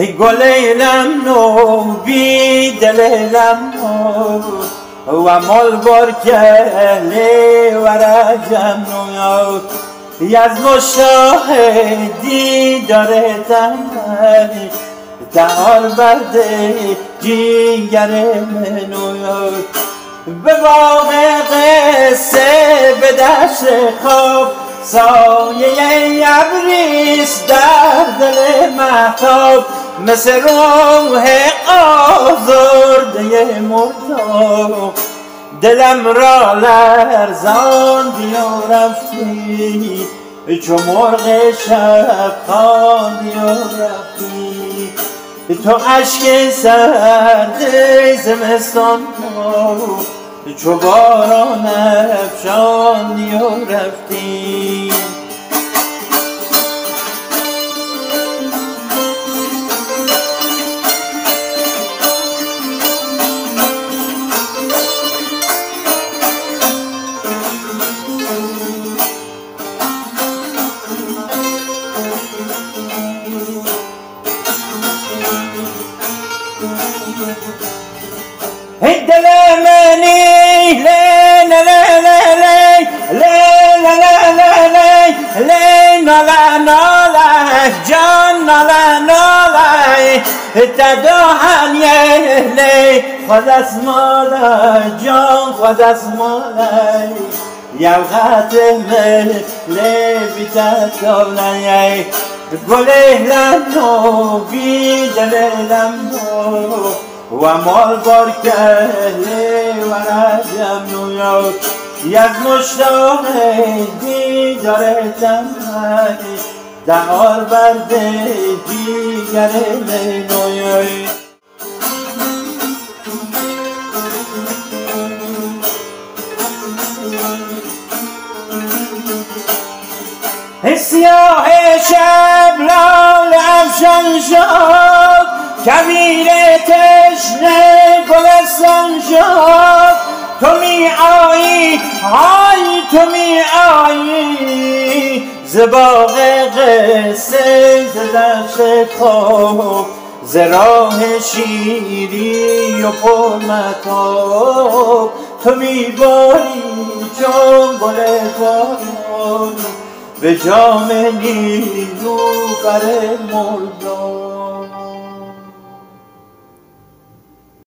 گل نو بی دل و مال بار کلی و رجم نو از مشاهدی داره تنهی دهال برده جیگر منو به باغ قصه به دشت خواب سایه ابریست در دل مهتاب مثل روح آزرده مرداب دلم را لرزاندی و رفتی چو مرغ شب خواندی و رفتی تو اشک سرد زمستان چو باران افشاندی و رفتی دل منی لی لا لا لا لی لا لا لا لی نالا نالا جان نالا نالا تدوهن لی خود از مالا جان خود از مالا یوغت لی بیتت دولی گله لنو بی دل لنو و مال بار کلی و رجم نویاد یک مشتاقی داره تنهی دهار برده جیگر منویاد سیاه شب لال افشان شد کویر تشنه گلستان شد تو می آیی های تو می آیی ز باغ قصه ز دشت خواب ز راه شیری و پرمطاب تو می باری چون گل باران به جام نیلوفر مردان